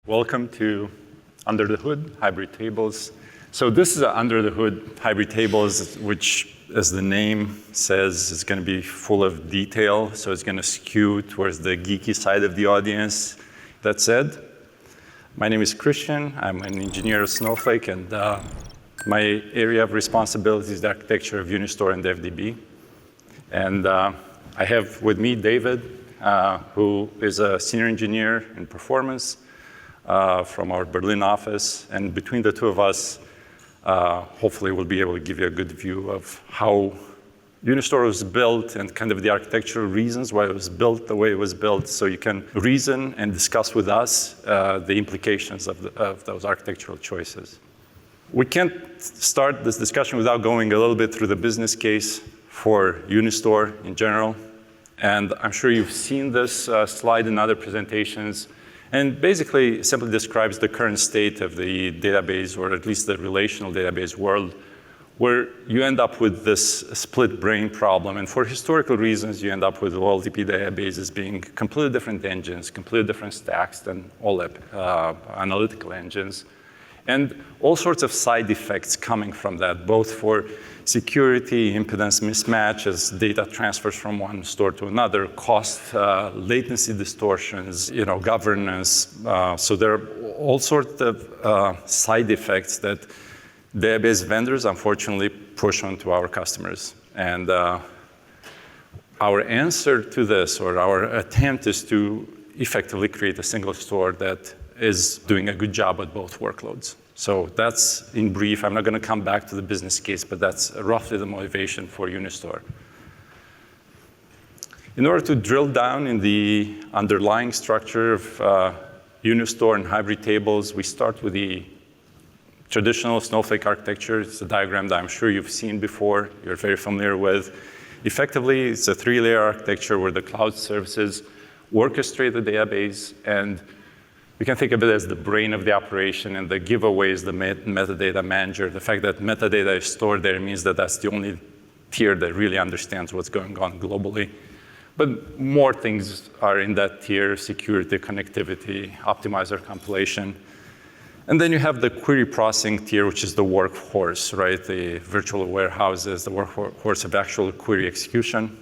Welcome to Under the Hood Hybrid Tables. So this is an Under the Hood Hybrid Tables, which, as the name says, is going to be full of detail. So it's going to skew towards the geeky side of the audience. That said, my name is Christian. I'm an engineer at Snowflake, and my area of responsibility is the architecture of Unistore and FDB. And I have with me David, who is a senior engineer in performance from our Berlin office. And between the two of us, hopefully we'll be able to give you a good view of how Unistore was built and kind of the architectural reasons why it was built the way it was built, so you can reason and discuss with us the implications of those architectural choices. We can't start this discussion without going a little bit through the business case for Unistore in general. And I'm sure you've seen this slide in other presentations. And basically simply describes the current state of the database, or at least the relational database world, where you end up with this split brain problem. And for historical reasons, you end up with OLTP databases being completely different engines, completely different stacks than OLAP analytical engines. And all sorts of side effects coming from that, both for security, impedance mismatch as data transfers from one store to another, cost, latency distortions, governance. So there are all sorts of side effects that database vendors, unfortunately, push onto our customers. And our answer to this, or our attempt, is to effectively create a single store that is doing a good job at both workloads. So that's in brief. I'm not going to come back to the business case, but that's roughly the motivation for Unistore. In order to drill down in the underlying structure of Unistore and hybrid tables, we start with the traditional Snowflake architecture. It's a diagram that I'm sure you've seen before, you're very familiar with. Effectively, it's a three-layer architecture where the cloud services orchestrate the database, and we can think of it as the brain of the operation, and the giveaway is the metadata manager. The fact that metadata is stored there means that that's the only tier that really understands what's going on globally. But more things are in that tier: security, connectivity, optimizer compilation. And then you have the query processing tier, which is the workhorse, right? The virtual warehouses, the workhorse of actual query execution.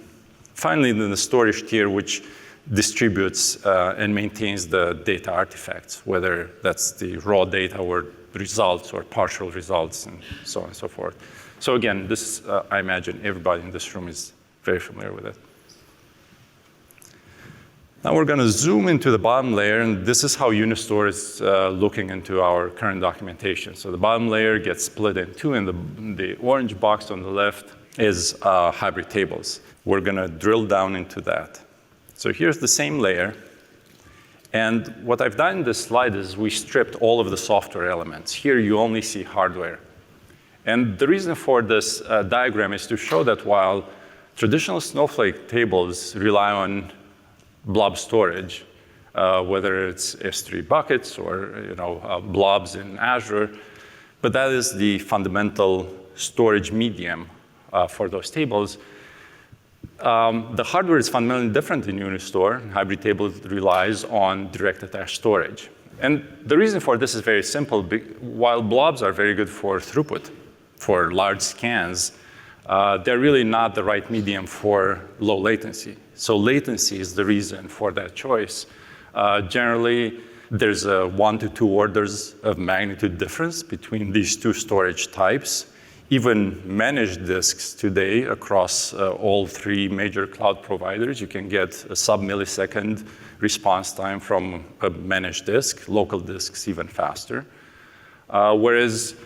Finally, then the storage tier, which distributes and maintains the data artifacts, whether that's the raw data or results or partial results and so on and so forth. So again, this, I imagine everybody in this room is very familiar with it. Now we're going to zoom into the bottom layer, and this is how Unistore is looking into our current documentation. So the bottom layer gets split in two, and the orange box on the left is hybrid tables. We're going to drill down into that. So here's the same layer. And what I've done in this slide is we stripped all of the software elements. Here you only see hardware. And the reason for this diagram is to show that while traditional Snowflake tables rely on blob storage, whether it's S3 buckets or blobs in Azure, but that is the fundamental storage medium for those tables. The hardware is fundamentally different in Unistore. Hybrid table relies on direct attached storage. And the reason for this is very simple. While blobs are very good for throughput, for large scans, they're really not the right medium for low latency. So latency is the reason for that choice. Generally, there's a 1 to 2 orders of magnitude difference between these two storage types. Even managed disks today across all three major cloud providers, you can get a sub-millisecond response time from a managed disk, local disks even faster. Whereas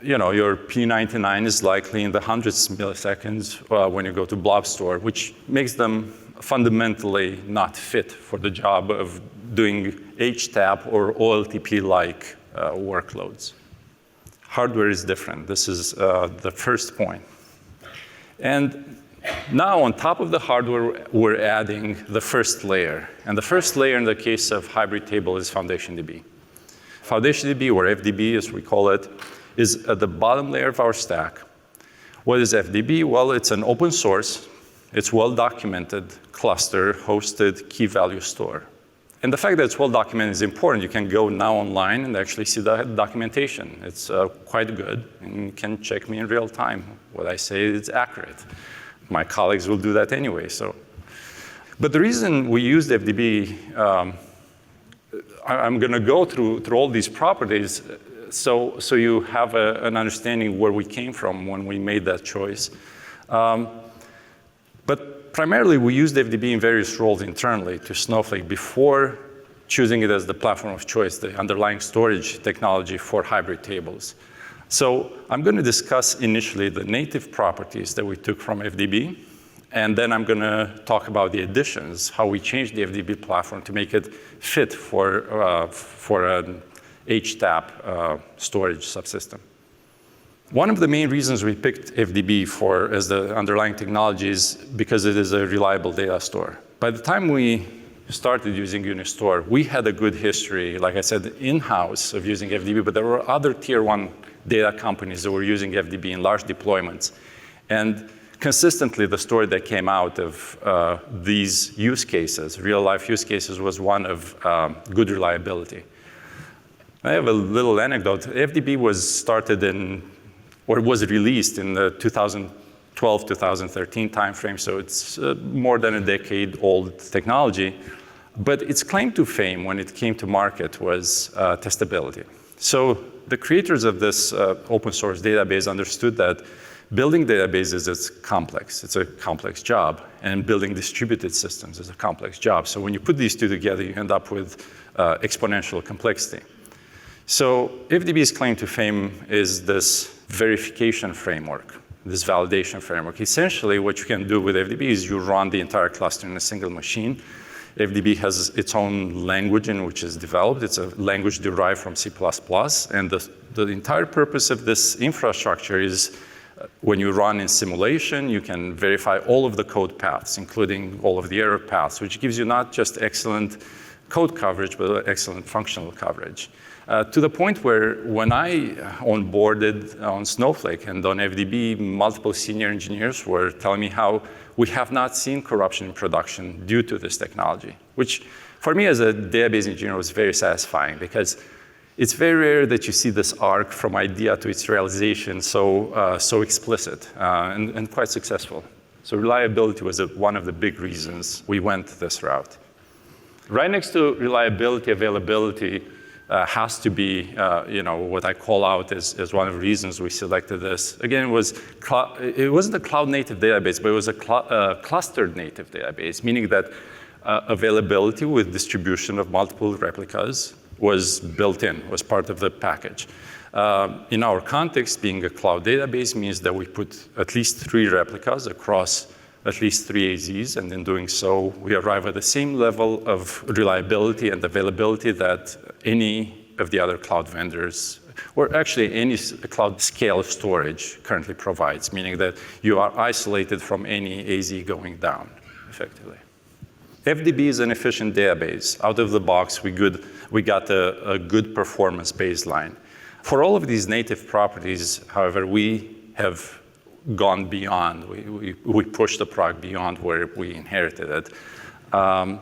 your P99 is likely in the hundreds of milliseconds when you go to blob store, which makes them fundamentally not fit for the job of doing HTAP or OLTP-like workloads. Hardware is different. This is the first point. And now on top of the hardware, we're adding the first layer. And the first layer in the case of hybrid table is FoundationDB. FoundationDB, or FDB as we call it, is at the bottom layer of our stack. What is FDB? Well, it's an open source, it's well-documented cluster hosted key value store. And the fact that it's well documented is important. You can go now online and actually see the documentation. It's quite good, and you can check me in real time. What I say is accurate. My colleagues will do that anyway. But the reason we used FDB, I'm going to go through all these properties so you have an understanding where we came from when we made that choice. But primarily, we used FDB in various roles internally to Snowflake before choosing it as the platform of choice, the underlying storage technology for hybrid tables. So I'm going to discuss initially the native properties that we took from FDB, and then I'm going to talk about the additions, how we changed the FDB platform to make it fit for an HTAP storage subsystem. One of the main reasons we picked FDB as the underlying technology is because it is a reliable data store. By the time we started using Unistore, we had a good history, like I said, in-house of using FDB, but there were other tier 1 data companies that were using FDB in large deployments. And consistently, the story that came out of these use cases, real-life use cases, was one of good reliability. I have a little anecdote. FDB was released in the 2012-2013 timeframe, so it's more than a decade-old technology. But its claim to fame when it came to market was testability. So the creators of this open source database understood that building databases is complex. It's a complex job. And building distributed systems is a complex job. So when you put these two together, you end up with exponential complexity. So FDB's claim to fame is this verification framework, this validation framework. Essentially, what you can do with FDB is you run the entire cluster in a single machine. FDB has its own language in which it's developed. It's a language derived from C++. And the entire purpose of this infrastructure is when you run in simulation, you can verify all of the code paths, including all of the error paths, which gives you not just excellent code coverage, but excellent functional coverage. To the point where when I onboarded on Snowflake and on FDB, multiple senior engineers were telling me how we have not seen corruption in production due to this technology, which for me as a database engineer was very satisfying because it's very rare that you see this arc from idea to its realization so explicit and quite successful. So reliability was one of the big reasons we went this route. Right next to reliability, availability, has to be, what I call out as one of the reasons we selected this. Again, it wasn't a cloud-native database, but it was a clustered native database, meaning that availability with distribution of multiple replicas was built in, was part of the package. In our context, being a cloud database means that we put at least 3 replicas across at least 3 AZs, and in doing so, we arrive at the same level of reliability and availability that any of the other cloud vendors, or actually any cloud scale storage currently provides, meaning that you are isolated from any AZ going down, effectively. FDB is an efficient database. Out of the box, we got a good performance baseline. For all of these native properties, however, we have gone beyond. We pushed the product beyond where we inherited it.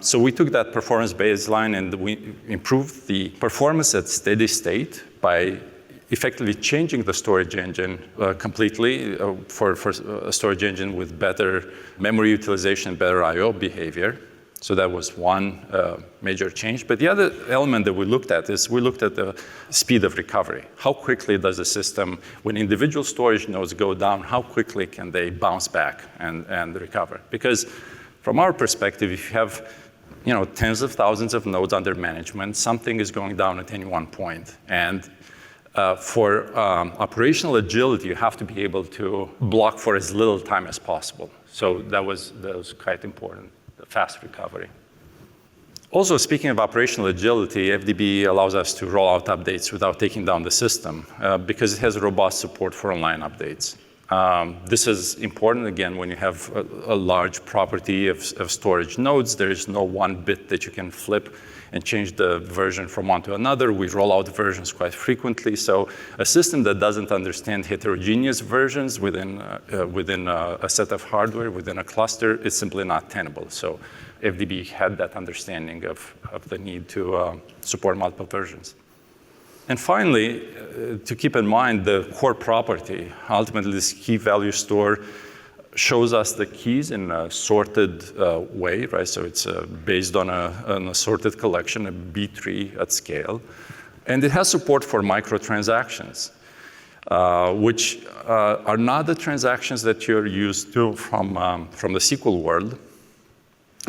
So we took that performance baseline and we improved the performance at steady state by effectively changing the storage engine completely for a storage engine with better memory utilization, better I/O behavior. So that was one major change. But the other element that we looked at is we looked at the speed of recovery. How quickly does the system, when individual storage nodes go down, how quickly can they bounce back and recover? Because from our perspective, if you have tens of thousands of nodes under management, something is going down at any one point. And for operational agility, you have to be able to block for as little time as possible. So that was quite important. Fast recovery. Also, speaking of operational agility, FDB allows us to roll out updates without taking down the system because it has robust support for online updates. This is important, again, when you have a large property of storage nodes. There is no one bit that you can flip and change the version from one to another. We roll out versions quite frequently. So a system that doesn't understand heterogeneous versions within a set of hardware, within a cluster, is simply not tenable. So FDB had that understanding of the need to support multiple versions. And finally, to keep in mind the core property, ultimately this key value store shows us the keys in a sorted way, right? So it's based on a sorted collection, a B tree at scale. And it has support for microtransactions, which are not the transactions that you're used to from the SQL world,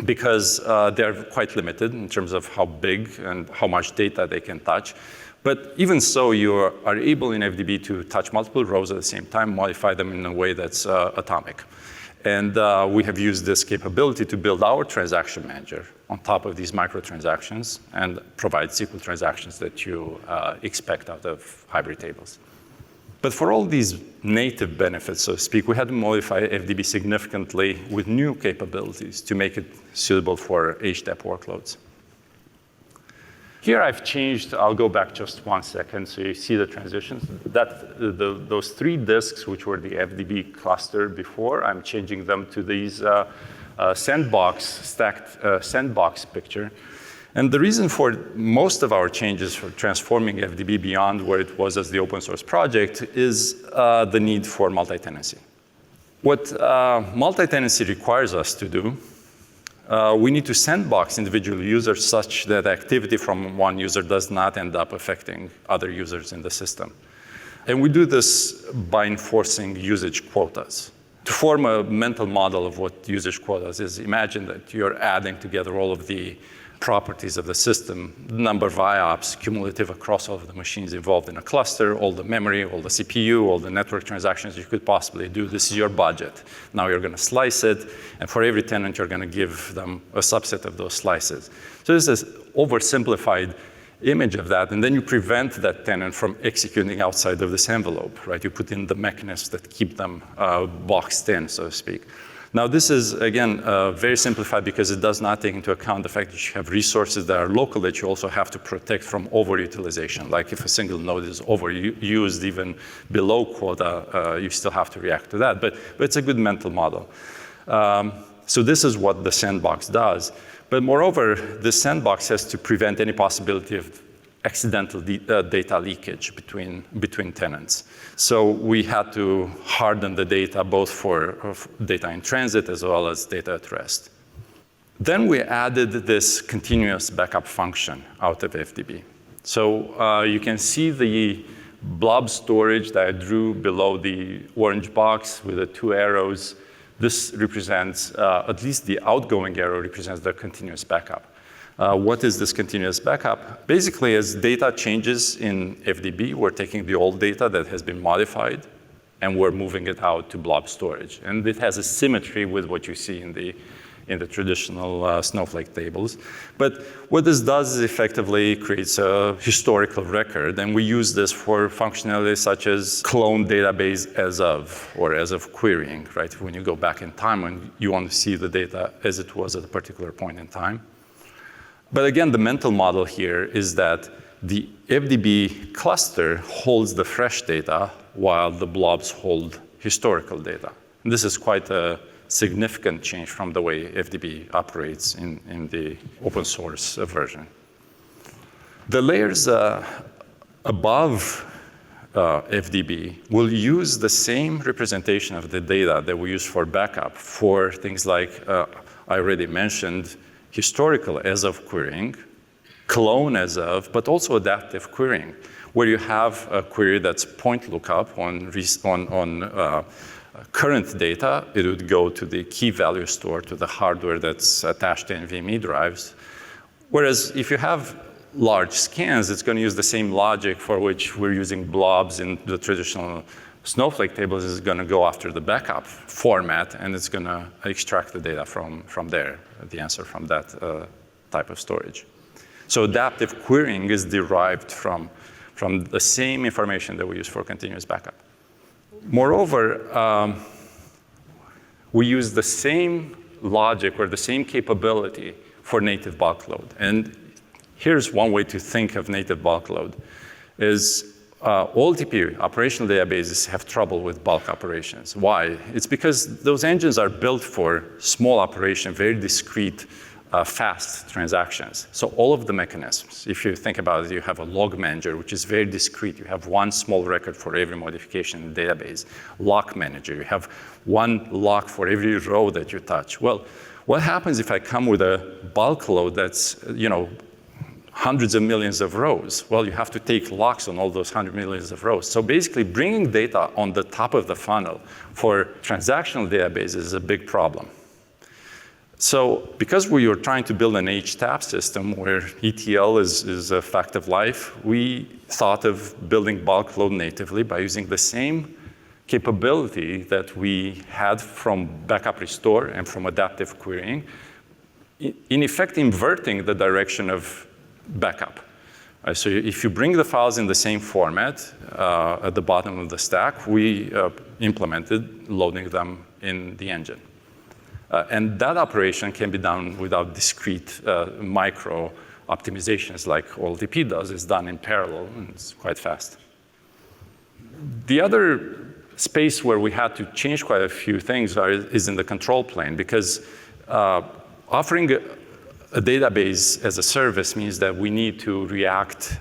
because they're quite limited in terms of how big and how much data they can touch. But even so, you are able in FDB to touch multiple rows at the same time, modify them in a way that's atomic. And we have used this capability to build our transaction manager on top of these microtransactions and provide SQL transactions that you expect out of hybrid tables. But for all these native benefits, so to speak, we had to modify FDB significantly with new capabilities to make it suitable for HDAP workloads. Here I've changed, I'll go back just 1 second so you see the transitions. Those 3 disks, which were the FDB cluster before, I'm changing them to these stacked sandbox picture. And the reason for most of our changes for transforming FDB beyond where it was as the open source project is the need for multi-tenancy. What multi-tenancy requires us to do, we need to sandbox individual users such that activity from one user does not end up affecting other users in the system. And we do this by enforcing usage quotas. To form a mental model of what usage quotas is, imagine that you're adding together all of the properties of the system, the number of IOPS, cumulative across all of the machines involved in a cluster, all the memory, all the CPU, all the network transactions you could possibly do. This is your budget. Now you're going to slice it, and for every tenant, you're going to give them a subset of those slices. So this is oversimplified image of that, and then you prevent that tenant from executing outside of this envelope, right? You put in the mechanisms that keep them boxed in, so to speak. Now, this is, again, very simplified because it does not take into account the fact that you have resources that are local that you also have to protect from overutilization. Like if a single node is overused even below quota, you still have to react to that. But it's a good mental model. So this is what the sandbox does. But moreover, the sandbox has to prevent any possibility of accidental data leakage between tenants. So we had to harden the data both for data in transit as well as data at rest. Then we added this continuous backup function out of FDB. So you can see the blob storage that I drew below the orange box with the 2 arrows. This represents, at least the outgoing arrow represents the continuous backup. What is this continuous backup? Basically, as data changes in FDB, we're taking the old data that has been modified, and we're moving it out to blob storage. And it has a symmetry with what you see in the traditional Snowflake tables. But what this does is effectively creates a historical record, and we use this for functionality such as clone database as of, or as of querying, right? When you go back in time and you want to see the data as it was at a particular point in time. But again, the mental model here is that the FDB cluster holds the fresh data while the blobs hold historical data. And this is quite a significant change from the way FDB operates in the open source version. The layers above FDB will use the same representation of the data that we use for backup for things like, I already mentioned, historical as of querying, clone as of, but also adaptive querying, where you have a query that's point lookup on current data. It would go to the key value store, to the hardware that's attached to NVMe drives. Whereas if you have large scans, it's going to use the same logic for which we're using blobs in the traditional Snowflake tables. Is going to go after the backup format, and it's going to extract the data from there, the answer from that type of storage. So adaptive querying is derived from the same information that we use for continuous backup. Moreover, we use the same logic or the same capability for native bulk load. And here's one way to think of native bulk load is OLTP, operational databases, have trouble with bulk operations. Why? It's because those engines are built for small operation, very discrete, fast transactions. So all of the mechanisms, if you think about it, you have a log manager, which is very discrete. You have one small record for every modification in the database. Lock manager, you have one lock for every row that you touch. Well, what happens if I come with a bulk load that's, hundreds of millions of rows? Well, you have to take locks on all those 100 millions of rows. So basically, bringing data on the top of the funnel for transactional databases is a big problem. So because we were trying to build an HTAP system where ETL is a fact of life, we thought of building bulk load natively by using the same capability that we had from backup restore and from adaptive querying, in effect inverting the direction of backup. So if you bring the files in the same format at the bottom of the stack, we implemented loading them in the engine. And that operation can be done without discrete micro optimizations like OLTP does. It's done in parallel, and it's quite fast. The other space where we had to change quite a few things is in the control plane, because offering a database as a service means that we need to react,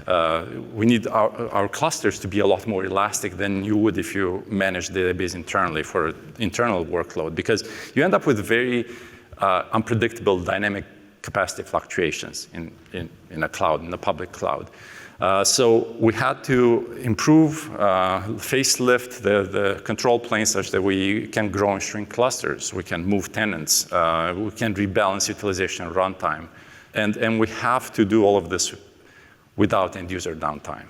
we need our clusters to be a lot more elastic than you would if you manage the database internally for internal workload, because you end up with very unpredictable dynamic capacity fluctuations in a cloud, in a public cloud. So we had to improve, facelift the control plane such that we can grow and shrink clusters. We can move tenants. We can rebalance utilization runtime. And we have to do all of this without end user downtime.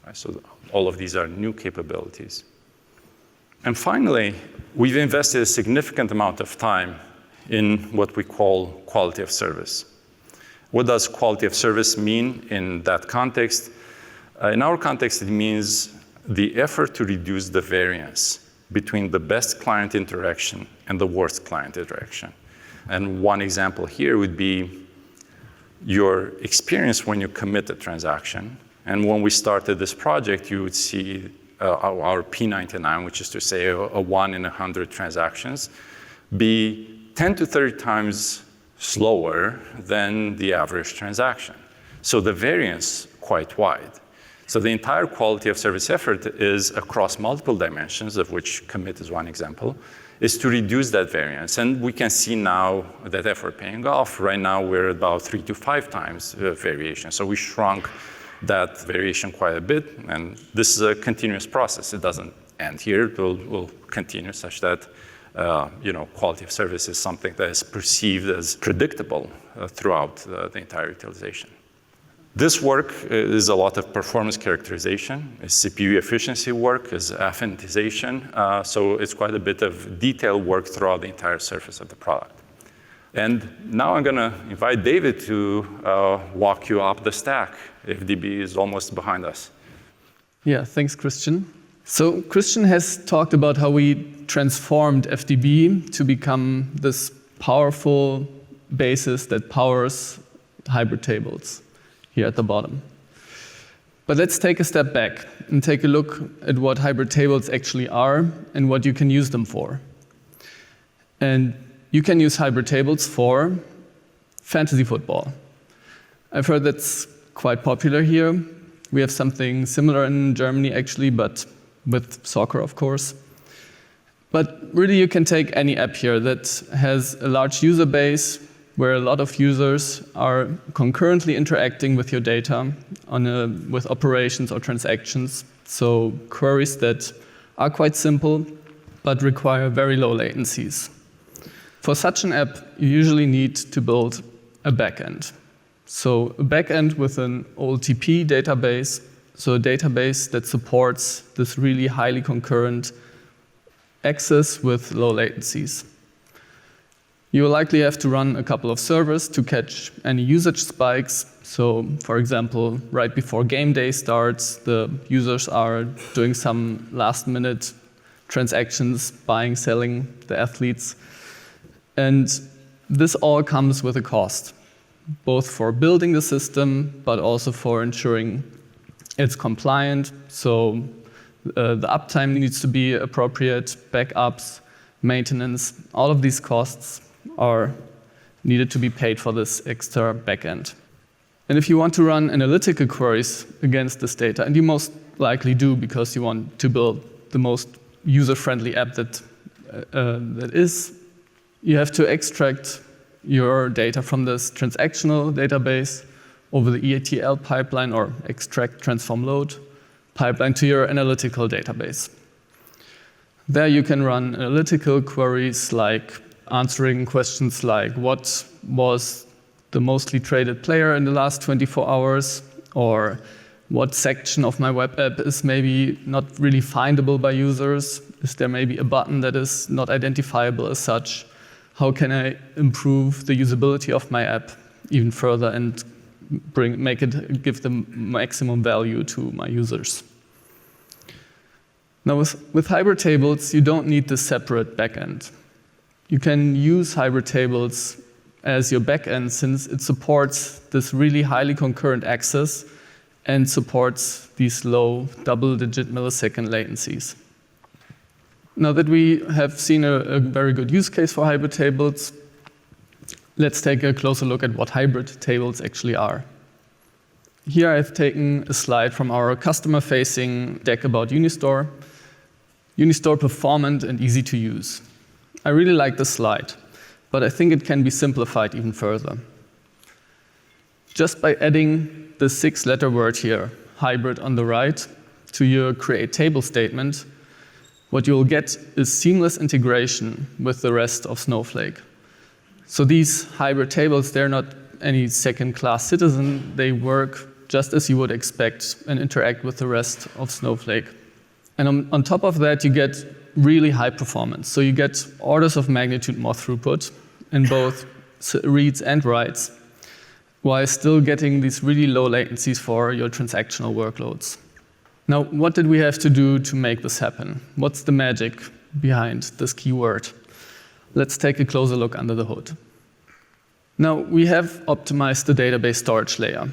Right? So all of these are new capabilities. And finally, we've invested a significant amount of time in what we call quality of service. What does quality of service mean in that context? In our context, it means the effort to reduce the variance between the best client interaction and the worst client interaction. And one example here would be your experience when you commit a transaction. And when we started this project, you would see our P99, which is to say a 1 in 100 transactions, be 10 to 30 times slower than the average transaction. So the variance quite wide. So the entire quality of service effort is across multiple dimensions, of which commit is one example, is to reduce that variance. And we can see now that effort paying off. Right now, we're about 3 to 5 times variation. So we shrunk that variation quite a bit. And this is a continuous process. It doesn't end here. It will continue such that quality of service is something that is perceived as predictable throughout the entire utilization. This work is a lot of performance characterization, is CPU efficiency work, is affinitization. So it's quite a bit of detailed work throughout the entire surface of the product. And now I'm going to invite David to walk you up the stack. FDB is almost behind us. Yeah, thanks, Christian. So Christian has talked about how we transformed FDB to become this powerful basis that powers hybrid tables here at the bottom. But let's take a step back and take a look at what hybrid tables actually are and what you can use them for. And you can use hybrid tables for fantasy football. I've heard that's quite popular here. We have something similar in Germany actually, but with soccer, of course. But really, you can take any app here that has a large user base where a lot of users are concurrently interacting with your data with operations or transactions. So queries that are quite simple, but require very low latencies. For such an app, you usually need to build a backend. So a backend with an OLTP database, so a database that supports this really highly concurrent access with low latencies. You will likely have to run a couple of servers to catch any usage spikes. So, for example, right before game day starts, the users are doing some last-minute transactions, buying, selling, the athletes. And this all comes with a cost, both for building the system, but also for ensuring it's compliant. So the uptime needs to be appropriate, backups, maintenance. All of these costs are needed to be paid for this extra backend. And if you want to run analytical queries against this data, and you most likely do because you want to build the most user-friendly app that is, you have to extract your data from this transactional database over the ETL pipeline or extract, transform, load pipeline to your analytical database. There you can run analytical queries like answering questions like what was the mostly traded player in the last 24 hours, or what section of my web app is maybe not really findable by users? Is there maybe a button that is not identifiable as such? How can I improve the usability of my app even further and give the maximum value to my users? Now with hybrid tables, you don't need this separate backend. You can use hybrid tables as your backend since it supports this really highly concurrent access and supports these low double-digit millisecond latencies. Now that we have seen a very good use case for hybrid tables, let's take a closer look at what hybrid tables actually are. Here I've taken a slide from our customer-facing deck about Unistore. Unistore performant and easy to use. I really like this slide, but I think it can be simplified even further. Just by adding the 6-letter word here, hybrid on the right, to your create table statement, what you'll get is seamless integration with the rest of Snowflake. So these hybrid tables, they're not any second-class citizen. They work just as you would expect and interact with the rest of Snowflake. And on top of that, you get really high performance. So you get orders of magnitude more throughput in both reads and writes, while still getting these really low latencies for your transactional workloads. Now, what did we have to do to make this happen? What's the magic behind this keyword? Let's take a closer look under the hood. Now, we have optimized the database storage layer,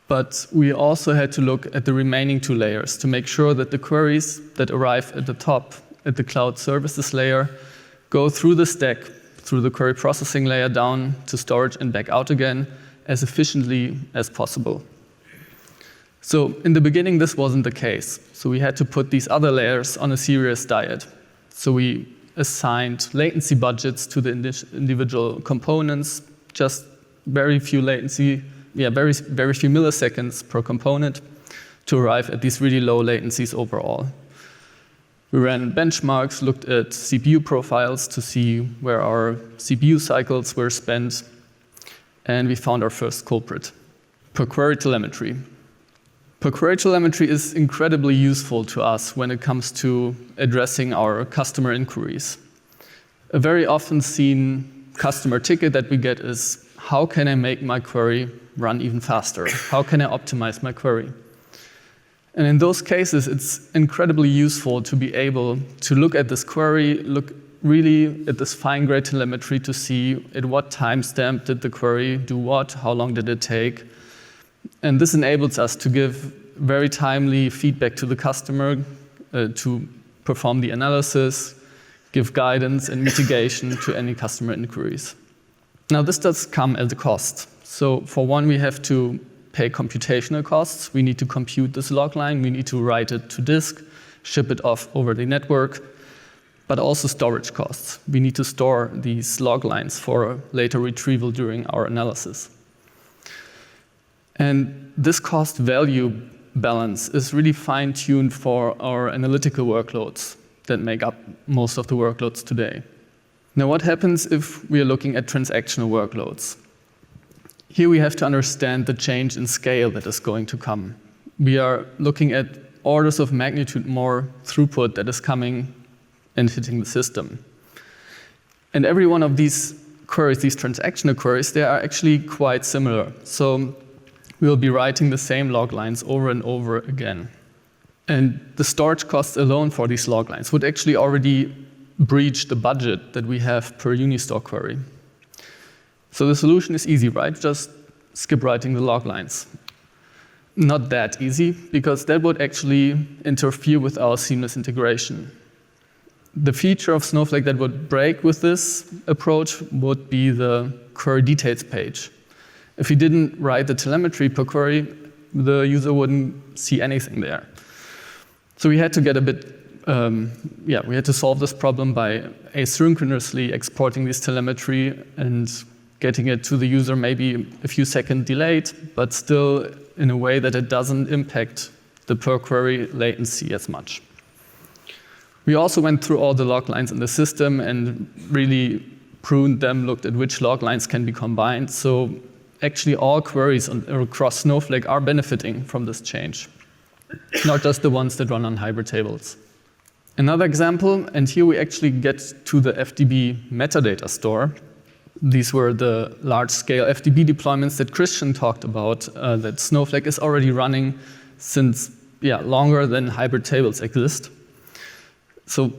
but we also had to look at the remaining 2 layers to make sure that the queries that arrive at the top, at the cloud services layer, go through the stack, through the query processing layer down to storage and back out again as efficiently as possible. So in the beginning, this wasn't the case. So we had to put these other layers on a serious diet. So we assigned latency budgets to the individual components, just very few very few milliseconds per component to arrive at these really low latencies overall. We ran benchmarks, looked at CPU profiles to see where our CPU cycles were spent, and we found our first culprit, per query telemetry. Per query telemetry is incredibly useful to us when it comes to addressing our customer inquiries. A very often seen customer ticket that we get is, how can I make my query run even faster? How can I optimize my query? And in those cases, it's incredibly useful to be able to look at this query, look really at this fine-grained telemetry to see at what timestamp did the query do what, how long did it take. And this enables us to give very timely feedback to the customer, to perform the analysis, give guidance and mitigation to any customer inquiries. Now, this does come at a cost. So for one, we have to pay computational costs. We need to compute this log line. We need to write it to disk, ship it off over the network, but also storage costs. We need to store these log lines for later retrieval during our analysis. And this cost-value balance is really fine-tuned for our analytical workloads that make up most of the workloads today. Now, what happens if we are looking at transactional workloads? Here we have to understand the change in scale that is going to come. We are looking at orders of magnitude more throughput that is coming and hitting the system. And every one of these queries, these transactional queries, they are actually quite similar. So we'll be writing the same log lines over and over again. And the storage costs alone for these log lines would actually already breach the budget that we have per Unistore query. So the solution is easy, right? Just skip writing the log lines. Not that easy, because that would actually interfere with our seamless integration. The feature of Snowflake that would break with this approach would be the query details page. If you didn't write the telemetry per query, the user wouldn't see anything there. So we had to get a bit, we had to solve this problem by asynchronously exporting this telemetry and getting it to the user maybe a few seconds delayed, but still in a way that it doesn't impact the per query latency as much. We also went through all the log lines in the system and really pruned them, looked at which log lines can be combined. So actually all queries across Snowflake are benefiting from this change, not just the ones that run on hybrid tables. Another example, and here we actually get to the FDB metadata store. These were the large-scale FDB deployments that Christian talked about, that Snowflake is already running since longer than hybrid tables exist. So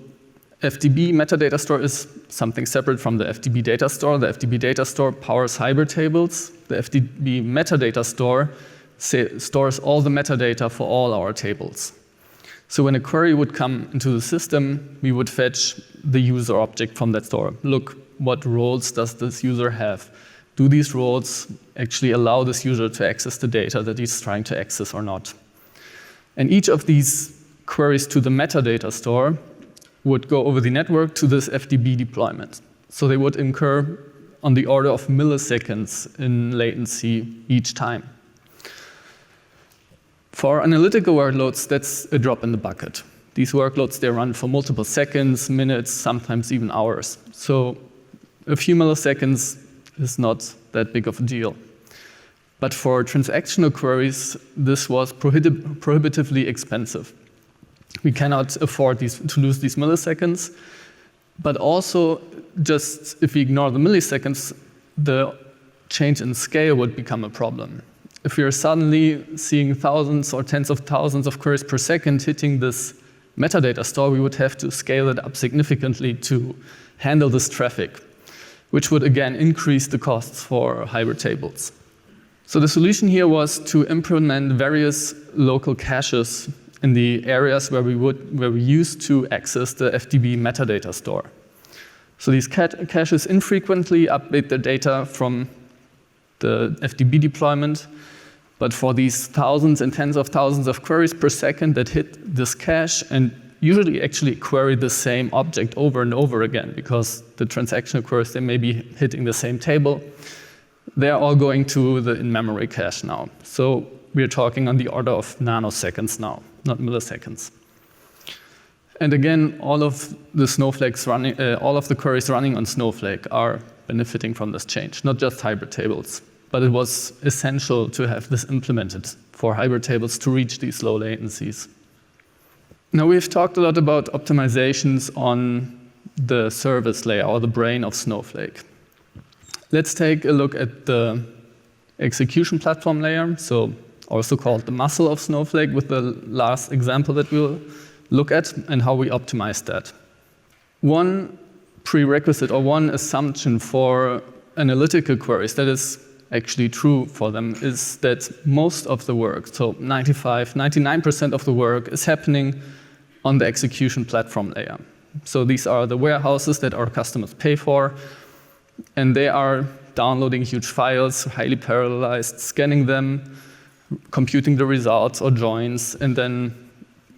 FDB metadata store is something separate from the FDB data store. The FDB data store powers hybrid tables. The FDB metadata store stores all the metadata for all our tables. So when a query would come into the system, we would fetch the user object from that store. Look, what roles does this user have? Do these roles actually allow this user to access the data that he's trying to access or not? And each of these queries to the metadata store would go over the network to this FDB deployment. So they would incur on the order of milliseconds in latency each time. For analytical workloads, that's a drop in the bucket. These workloads, they run for multiple seconds, minutes, sometimes even hours. So a few milliseconds is not that big of a deal. But for transactional queries, this was prohibitively expensive. We cannot afford to lose these milliseconds. But also, just if we ignore the milliseconds, the change in scale would become a problem. If we are suddenly seeing thousands or tens of thousands of queries per second hitting this metadata store, we would have to scale it up significantly to handle this traffic, which would again increase the costs for hybrid tables. So the solution here was to implement various local caches in the areas where we used to access the FDB metadata store. So these caches infrequently update the data from the FDB deployment, but for these thousands and tens of thousands of queries per second that hit this cache and usually actually query the same object over and over again, because the transactional queries, they may be hitting the same table, they're all going to the in-memory cache now. So we're talking on the order of nanoseconds now, not milliseconds. And again, all of the queries running on Snowflake are benefiting from this change, not just hybrid tables. But it was essential to have this implemented for hybrid tables to reach these low latencies. Now we've talked a lot about optimizations on the service layer or the brain of Snowflake. Let's take a look at the execution platform layer, so also called the muscle of Snowflake, with the last example that we'll look at and how we optimize that. One prerequisite or one assumption for analytical queries that is actually true for them is that most of the work, so 99% of the work is happening on the execution platform layer. So these are the warehouses that our customers pay for, and they are downloading huge files, highly parallelized, scanning them, computing the results or joins, and then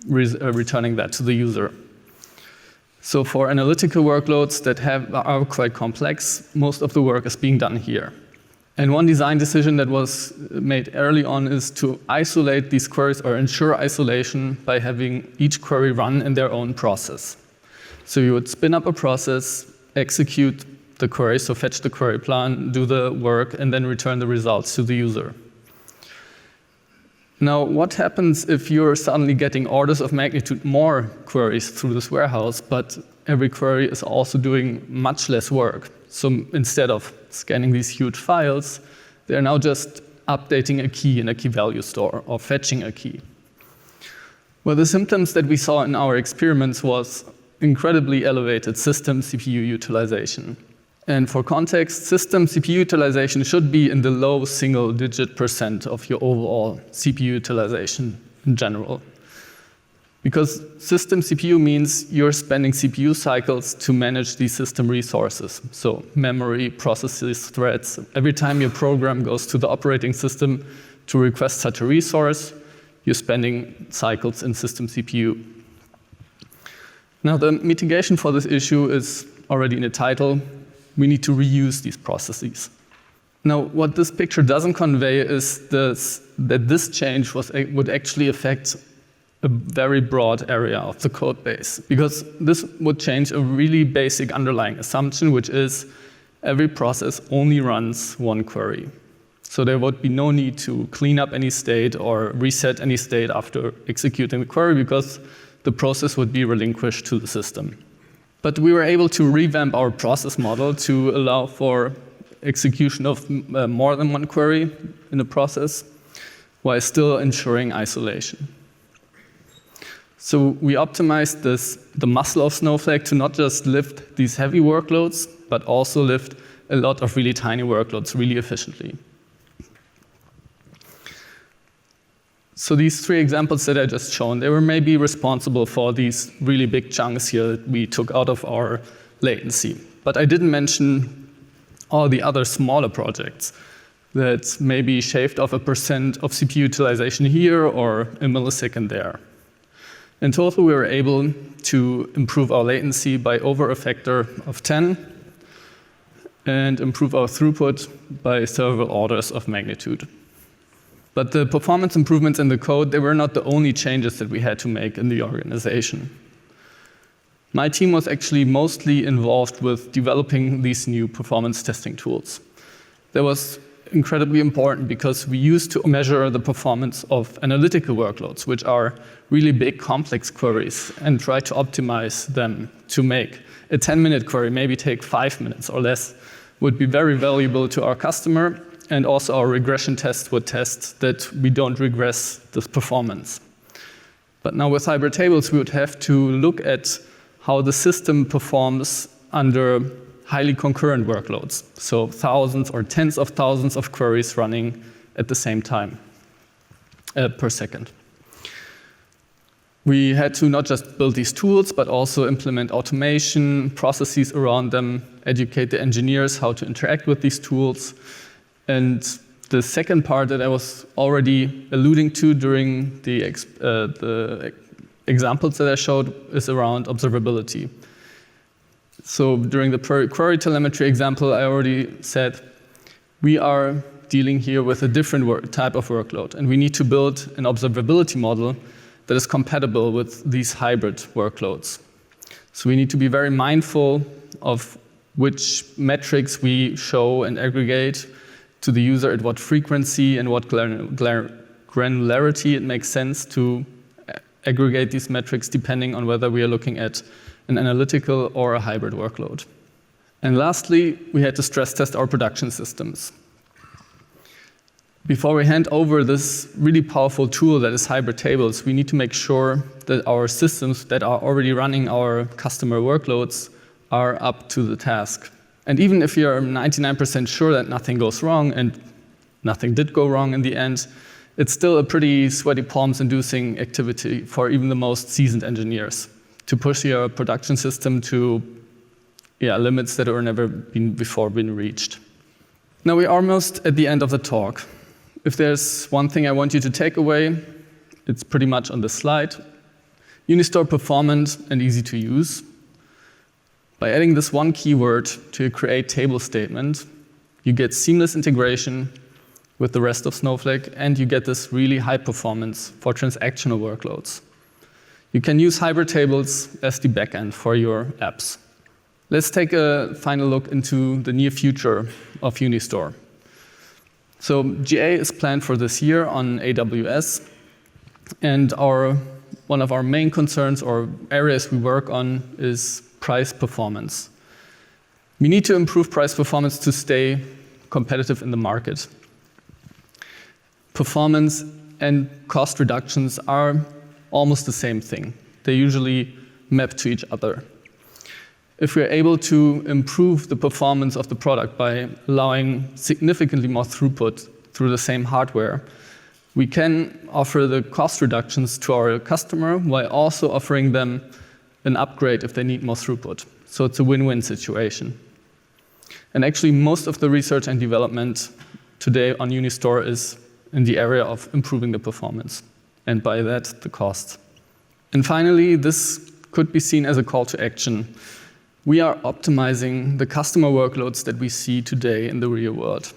returning that to the user. So for analytical workloads that are quite complex, most of the work is being done here. And one design decision that was made early on is to isolate these queries or ensure isolation by having each query run in their own process. So you would spin up a process, execute the query, so fetch the query plan, do the work, and then return the results to the user. Now, what happens if you're suddenly getting orders of magnitude more queries through this warehouse, but every query is also doing much less work? So instead of scanning these huge files, they're now just updating a key in a key value store or fetching a key. Well, the symptoms that we saw in our experiments was incredibly elevated system CPU utilization. And for context, system CPU utilization should be in the low single-digit % of your overall CPU utilization in general. Because system CPU means you're spending CPU cycles to manage these system resources. So memory, processes, threads. Every time your program goes to the operating system to request such a resource, you're spending cycles in system CPU. Now, the mitigation for this issue is already in the title. We need to reuse these processes. Now, what this picture doesn't convey is that this change would actually affect a very broad area of the code base, because this would change a really basic underlying assumption, which is every process only runs one query. So there would be no need to clean up any state or reset any state after executing the query, because the process would be relinquished to the system. But we were able to revamp our process model to allow for execution of more than one query in the process, while still ensuring isolation. So we optimized the muscle of Snowflake to not just lift these heavy workloads, but also lift a lot of really tiny workloads really efficiently. So these three examples that I just shown, they were maybe responsible for these really big chunks here that we took out of our latency. But I didn't mention all the other smaller projects that maybe shaved off 1% of CPU utilization here or a millisecond there. In total, we were able to improve our latency by over a factor of 10 and improve our throughput by several orders of magnitude. But the performance improvements in the code, they were not the only changes that we had to make in the organization. My team was actually mostly involved with developing these new performance testing tools. That was incredibly important because we used to measure the performance of analytical workloads, which are really big, complex queries, and try to optimize them to make a 10-minute query maybe take 5 minutes or less, would be very valuable to our customer. And also our regression test would test that we don't regress this performance. But now with hybrid tables, we would have to look at how the system performs under highly concurrent workloads. So thousands or tens of thousands of queries running at the same time per second. We had to not just build these tools, but also implement automation, processes around them, educate the engineers how to interact with these tools. And the second part that I was already alluding to during the examples that I showed is around observability. So during the query telemetry example, I already said we are dealing here with a different type of workload, and we need to build an observability model that is compatible with these hybrid workloads. So we need to be very mindful of which metrics we show and aggregate to the user, at what frequency and what granularity it makes sense to aggregate these metrics depending on whether we are looking at an analytical or a hybrid workload. And lastly, we had to stress test our production systems. Before we hand over this really powerful tool that is hybrid tables, we need to make sure that our systems that are already running our customer workloads are up to the task. And even if you're 99% sure that nothing goes wrong, and nothing did go wrong in the end, it's still a pretty sweaty palms-inducing activity for even the most seasoned engineers to push your production system to limits that were never before been reached. Now we're almost at the end of the talk. If there's one thing I want you to take away, it's pretty much on the slide. Unistore performant and easy to use. By adding this one keyword to your create table statement, you get seamless integration with the rest of Snowflake, and you get this really high performance for transactional workloads. You can use hybrid tables as the backend for your apps. Let's take a final look into the near future of Unistore. So GA is planned for this year on AWS, and one of our main concerns or areas we work on is price performance. We need to improve price performance to stay competitive in the market. Performance and cost reductions are almost the same thing. They usually map to each other. If we're able to improve the performance of the product by allowing significantly more throughput through the same hardware, we can offer the cost reductions to our customer while also offering them an upgrade if they need more throughput. So it's a win-win situation. And actually, most of the research and development today on Unistore is in the area of improving the performance, and by that, the cost. And finally, this could be seen as a call to action. We are optimizing the customer workloads that we see today in the real world.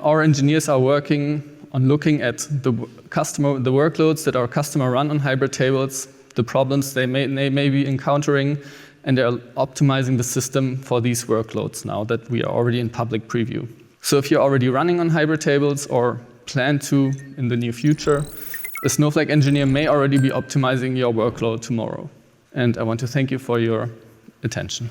Our engineers are working on looking at the workloads that our customer run on hybrid tables, the problems they may be encountering, and they're optimizing the system for these workloads now that we are already in public preview. So if you're already running on hybrid tables or plan to in the near future, a Snowflake engineer may already be optimizing your workload tomorrow. And I want to thank you for your attention.